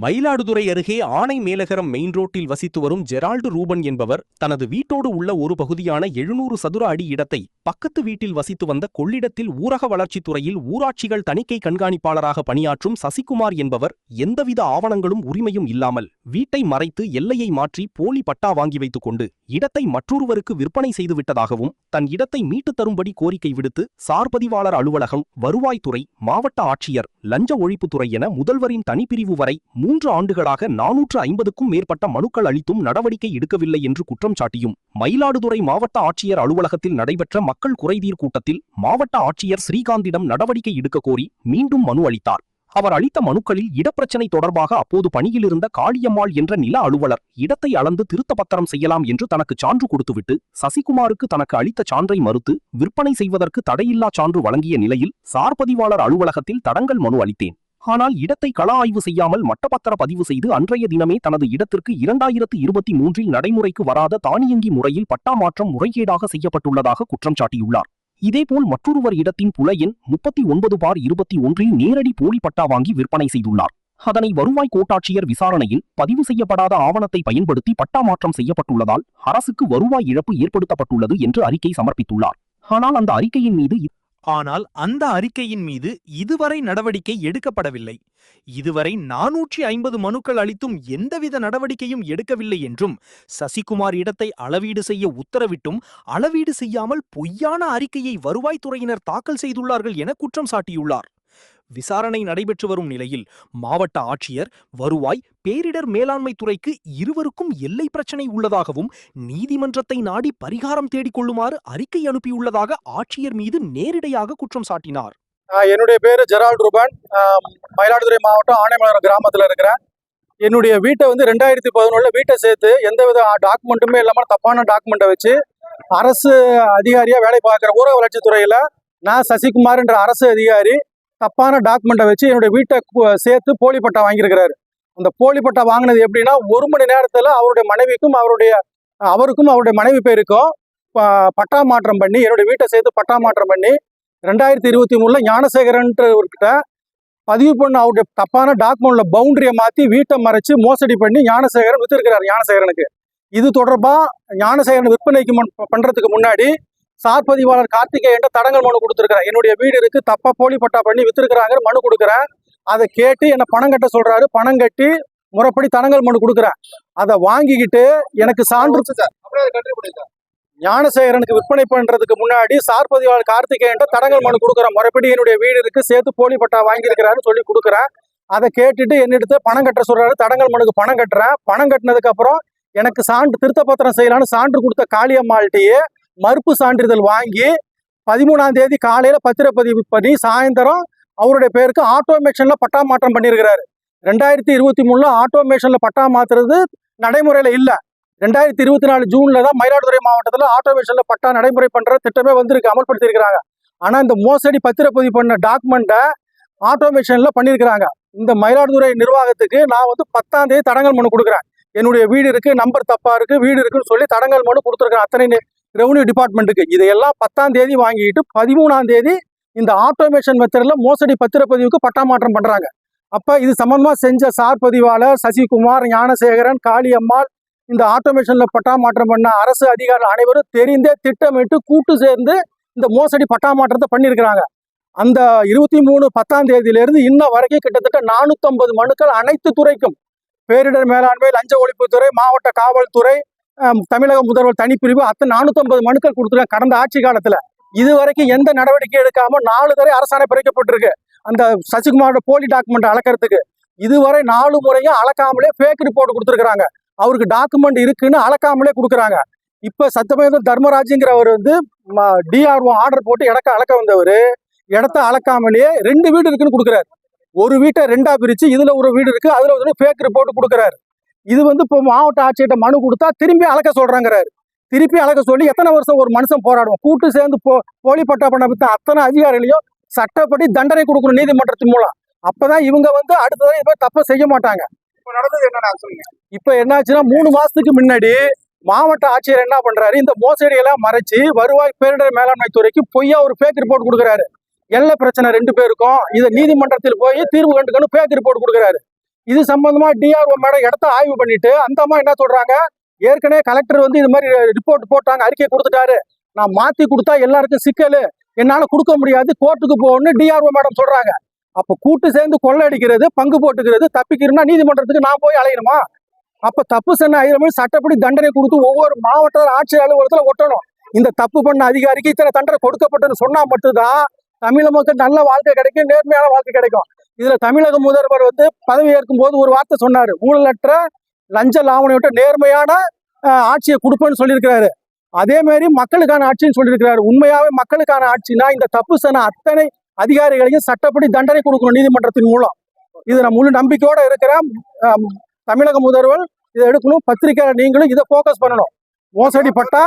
மயிலாடுதுறை அருகே ஆனை மேலகரம் மெயின் ரோட்டில் வசித்து வரும் ஜெரால்டு ரூபன் என்பவர் தனது வீட்டோடு உள்ள ஒரு பகுதியான 700 சதுர அடி இடத்தை பக்கத்து வீட்டில் வசித்து வந்த கொள்ளிடத்தில் ஊரக வளர்ச்சித்துறையில் ஊராட்சிகள் தணிக்கை கண்காணிப்பாளராக பணியாற்றும் சசிகுமார் என்பவர் எந்தவித ஆவணங்களும் உரிமையும் இல்லாமல் வீட்டை மறைத்து எல்லையை மாற்றி போலி பட்டா வாங்கி வைத்துக் கொண்டு இடத்தை மற்றொருவருக்கு விற்பனை செய்துவிட்டதாகவும் தன் இடத்தை மீட்டுத் தரும்படி கோரிக்கை விடுத்து சார்பதிவாளர் அலுவலகம், வருவாய்த்துறை, மாவட்ட ஆட்சியர், லஞ்ச ஒழிப்புத்துறை என முதல்வரின் தனிப்பிரிவு வரை 3 ஆண்டுகளாக 450க்கும் மேற்பட்ட மனுக்கள் அளித்தும் நடவடிக்கை எடுக்கவில்லை என்று குற்றம் சாட்டியும் மயிலாடுதுறை மாவட்ட ஆட்சியர் அலுவலகத்தில் நடைபெற்ற மக்கள் குறைதீர் கூட்டத்தில் மாவட்ட ஆட்சியர் ஸ்ரீகாந்திடம் நடவடிக்கை எடுக்க கோரி மீண்டும் மனு அளித்தார். அவர் அளித்த மனுக்களில் இடப்பிரச்சினை தொடர்பாக அப்போது பணியிலிருந்த காளியம்மாள் என்ற நில அலுவலர் இடத்தை அளந்து திருத்த பத்திரம் செய்யலாம் என்று தனக்கு சான்று கொடுத்துவிட்டு சசிகுமாருக்கு தனக்கு அளித்த சான்றை மறுத்து விற்பனை செய்வதற்கு தடையில்லா சான்று வழங்கிய நிலையில் சார்பதிவாளர் அலுவலகத்தில் தடங்கல் மனு அளித்தேன். ஆனால் இடத்தை கள ஆய்வு செய்யாமல் மட்டப்பத்திர பதிவு செய்து அன்றைய தினமே தனது இடத்திற்கு 2023 நடைமுறைக்கு வராத தானியங்கி முறையில் பட்டா மாற்றம் முறைகேடாக செய்யப்பட்டுள்ளதாக குற்றம் சாட்டியுள்ளார். இதேபோல் மற்றொருவர் இடத்தின் புல எண் 39/21 நேரடி போலி பட்டா வாங்கி விற்பனை செய்துள்ளார். அதனை வருவாய் கோட்டாட்சியர் விசாரணையில் பதிவு செய்யப்படாத ஆவணத்தை பயன்படுத்தி பட்டா மாற்றம் செய்யப்பட்டுள்ளதால் அரசுக்கு வருவாய் இழப்பு ஏற்படுத்தப்பட்டுள்ளது என்று அறிக்கை சமர்ப்பித்துள்ளார். ஆனால் அந்த அறிக்கையின் மீது இதுவரை நடவடிக்கை எடுக்கப்படவில்லை. இதுவரை 450 மனுக்கள் அளித்தும் எந்தவித நடவடிக்கையும் எடுக்கவில்லை என்றும் சசிகுமார் இடத்தை அளவீடு செய்ய உத்தரவிட்டும் அளவீடு செய்யாமல் பொய்யான அறிக்கையை வருவாய்த்துறையினர் தாக்கல் செய்துள்ளார்கள் என குற்றம் சாட்டியுள்ளார். விசாரணை நடைபெற்று வரும் நிலையில் மாவட்ட ஆட்சியர், வருவாய், பேரிடர் மேலாண்மை துறைக்கு இருவருக்கும் எல்லை பிரச்சனை உள்ளதாகவும் நீதிமன்றத்தை நாடி பரிகாரம் தேடிக்கொள்ளுமாறு அறிக்கை அனுப்பியுள்ளதாக ஆட்சியர் மீது நேரிடையாக குற்றம் சாட்டினார். என்னுடைய பேரு ஜெரால்டு ரூபன். மயிலாடுதுறை மாவட்டம் ஆனைமலர் கிராமத்தில் இருக்கிறேன். என்னுடைய வீட்டை 2011 வீட்டை சேர்த்து எந்தவித டாக்குமெண்ட்டுமே இல்லாமல் தப்பான டாக்குமெண்ட்டை வச்சு அரசு அதிகாரியா வேலை பார்க்குற ஊரக வளர்ச்சித்துறையில நான் சசிகுமார் என்ற அரசு அதிகாரி தப்பான டாக்குமெண்ட்டை வச்சு என்னுடைய வீட்டை சேர்த்து போலி பட்டா வாங்கியிருக்கிறாரு. அந்த போலி பட்டா வாங்கினது எப்படின்னா, 1 மணி நேரத்தில் அவருடைய மனைவிக்கும் அவருக்கும் அவருடைய மனைவி பேருக்கும் பட்டா மாற்றம் பண்ணி என்னுடைய வீட்டை சேர்த்து பட்டா மாற்றம் பண்ணி 2023 ஞானசேகரன்கிட்ட பதிவு பண்ண அவருடைய தப்பான டாக்குமெண்ட்ல பவுண்டரியை மாற்றி வீட்டை மறைச்சு மோசடி பண்ணி ஞானசேகரன் வித்திருக்கிறார். ஞானசேகரனுக்கு இது தொடர்பாக ஞானசேகரன் விற்பனைக்கு பண்றதுக்கு முன்னாடி சார்பதிவாளர் கார்த்திகேயன் தடங்கல் மனு கொடுத்துருக்கிறேன். என்னுடைய வீடு இருக்கு, தப்பா போலி பட்டா பண்ணி வித்துருக்கிறாங்க மனு கொடுக்குறேன். அதை கேட்டு என்ன பணம் கட்ட சொல்றாரு. பணம் கட்டி முறைப்படி தடங்கல் மனு கொடுக்குறேன். அதை வாங்கிக்கிட்டு எனக்கு சான்று ஞானசேகரனுக்கு விற்பனை பண்றதுக்கு முன்னாடி சார்பதிவாளர் கார்த்திகேயன் தடங்கல் மனு கொடுக்குறேன். முறைப்படி என்னுடைய வீடு இருக்கு, சேர்த்து போலி பட்டா வாங்கியிருக்கிறாருன்னு சொல்லி கொடுக்குறேன். அதை கேட்டுட்டு என்னிடத்து பணம் கட்ட சொல்றாரு. தடங்கல் மனுக்கு பணம் கட்டுறேன். பணம் கட்டினதுக்கு அப்புறம் எனக்கு சான்று திருத்த பத்திரம் செய்யலான்னு சான்று கொடுத்த காளியம்மாள்கிட்டயே மறுப்பு சான்றிதழ் வாங்கி 13ஆம் தேதி காலையில பத்திரப்பதிவு பண்ணி சாயந்தரம் அவருடைய பேருக்கு ஆட்டோமேஷன்ல பட்டா மாற்றம் பண்ணியிருக்கிறாரு. 2023 ஆட்டோமேஷன்ல பட்டா மாத்துறது நடைமுறையில இல்ல. 2024 ஜூன்ல தான் மயிலாடுதுறை மாவட்டத்தில் ஆட்டோமேஷன்ல பட்டா நடைமுறை பண்ற திட்டமே வந்திருக்கு, அமல்படுத்தி இருக்கிறாங்க. ஆனா இந்த மோசடி பத்திரப்பதிவு பண்ண டாக்குமெண்ட்டை ஆட்டோமேஷன்ல பண்ணியிருக்கிறாங்க. இந்த மயிலாடுதுறை நிர்வாகத்துக்கு நான் 10ஆம் தேதி தடங்கல் மனு கொடுக்குறேன். என்னுடைய வீடு இருக்கு, நம்பர் தப்பா இருக்கு, வீடு இருக்குன்னு சொல்லி தடங்கல் மனு கொடுத்துருக்கிறேன் அத்தனை ரெவன்யூ டிபார்ட்மெண்ட்டுக்கு. இதையெல்லாம் 10ஆம் தேதி வாங்கிட்டு 13ஆம் தேதி இந்த ஆட்டோமேஷன் மெத்தட்ல மோசடி பத்திரப்பதிவுக்கு பட்டா மாற்றம் பண்றாங்க. அப்ப இது சம்பந்தமா செஞ்ச சார்பதிவாளர் சசிகுமார், ஞானசேகரன், காளியம்மாள், இந்த ஆட்டோமேஷன்ல பட்டா மாற்றம் பண்ண அரசு அதிகாரிகள் அனைவரும் தெரிந்தே திட்டமிட்டு கூட்டு சேர்ந்து இந்த மோசடி பட்டா மாற்றத்தை பண்ணியிருக்கிறாங்க. அந்த 23 10ஆம் தேதியிலிருந்து இன்ன வரைக்கும் கிட்டத்தட்ட 450 மனுக்கள் அனைத்து துறைக்கும், பேரிடர் மேலாண்மை, லஞ்ச ஒழிப்புத்துறை, மாவட்ட காவல்துறை, தமிழக முதல்வர் தனிப்பிரிவு 450 மனுக்கள் கொடுத்துருக்காங்க கடந்த ஆட்சி காலத்துல. இதுவரைக்கும் எந்த நடவடிக்கை எடுக்காம 4 தடவை அரசாணை பிறக்கப்பட்டிருக்கு அந்த சசிகுமாரோட போலி டாக்குமெண்ட் அளக்கிறதுக்கு. இதுவரை 4 முறையும் அளக்காமலே ஃபேக் ரிப்போர்ட் கொடுத்துருக்காங்க. அவருக்கு டாக்குமெண்ட் இருக்குன்னு அளக்காமலே கொடுக்குறாங்க. இப்ப சத்தமேத தர்மராஜுங்கிறவர் டிஆர்ஓ ஆர்டர் போட்டு அளக்க வந்தவர் இடத்த அளக்காமலேயே 2 வீடு இருக்குன்னு கொடுக்குறாரு. ஒரு வீட்டை 2ஆ பிரிச்சு இதுல ஒரு வீடு இருக்கு, அதுல ஃபேக் ரிப்போர்ட் கொடுக்குறாரு. இது இப்போ மாவட்ட ஆட்சியிட்ட மனு கொடுத்தா திரும்பி அளக்க சொல்றாங்கிறாரு. திருப்பி அளக்க சொல்லி எத்தனை வருஷம் ஒரு மனுஷன் போராடுவோம். கூட்டு சேர்ந்து போலி பட்டா பண்ண பத்தி அத்தனை அதிகாரிகளையும் சட்டப்படி தண்டனை கொடுக்கணும் நீதிமன்றத்தின் மூலம். அப்பதான் இவங்க அடுத்ததான் இப்ப தப்ப செய்ய மாட்டாங்க. இப்ப என்னாச்சுன்னா 3 மாசத்துக்கு முன்னாடி மாவட்ட ஆட்சியர் என்ன பண்றாரு, இந்த மோசடியெல்லாம் மறைச்சு வருவாய் பேரிடர் மேலாண்மை துறைக்கு பொய்யா ஒரு ஃபேக் ரிப்போர்ட் கொடுக்குறாரு. எல்லை பிரச்சனை 2 பேருக்கும் இதை நீதிமன்றத்தில் போய் தீர்வு கண்டுக்கணும் ஃபேக் ரிப்போர்ட் கொடுக்குறாரு. இது சம்பந்தமா டிஆர்ஓ மேடம் இடத்த ஆய்வு பண்ணிட்டு அந்த அம்மா என்ன சொல்றாங்க, ஏற்கனவே கலெக்டர் வந்து இது மாதிரி ரிப்போர்ட் போட்டாங்க, அறிக்கை கொடுத்துட்டாரு, நான் மாத்தி கொடுத்தா எல்லாருக்கும் சிக்கல், என்னால கொடுக்க முடியாது, கோர்ட்டுக்கு போகணும்னு டிஆர்ஓ மேடம் சொல்றாங்க. அப்ப கூட்டு சேர்ந்து கொள்ளை அடிக்கிறது, பங்கு போட்டுக்கிறது, தப்பிக்கிறதுனா நீதிமன்றத்துக்கு நான் போய் அலையணுமா? அப்ப தப்பு சென்ன ஐயர் சட்டப்படி தண்டனை கொடுத்து ஒவ்வொரு மாவட்ட ஆட்சியர் அலுவலகத்துல ஒட்டணும். இந்த தப்பு பண்ண அதிகாரிக்கு இத்தனை தண்டனை கொடுக்கப்பட்டதுன்னு சொன்னா மட்டும்தான் தமிழக மக்கள் நல்ல வாழ்க்கை கிடைக்கும், நேர்மையான வாழ்க்கை கிடைக்கும். இதுல தமிழக முதல்வர் வந்து பதவி ஏற்கும் போது ஒரு வார்த்தை சொன்னாரு, ஊழலற்ற லஞ்ச லாவணையற்ற நேர்மையான ஆட்சியை கொடுப்பேன்னு சொல்லியிருக்கிறாரு. அதே மாதிரி மக்களுக்கான ஆட்சின்னு சொல்லியிருக்கிறாரு. உண்மையாவே மக்களுக்கான ஆட்சினா இந்த தப்பு சென்ன அத்தனை அதிகாரிகளையும் சட்டப்படி தண்டனை கொடுக்கணும் நீதிமன்றத்தின் மூலம். இது நான் முழு நம்பிக்கையோட இருக்கிறேன். தமிழக முதல்வர் இதை எடுக்கணும். பத்திரிகையாளர் நீங்களும் இதை போக்கஸ் பண்ணணும். மோசடி பட்டா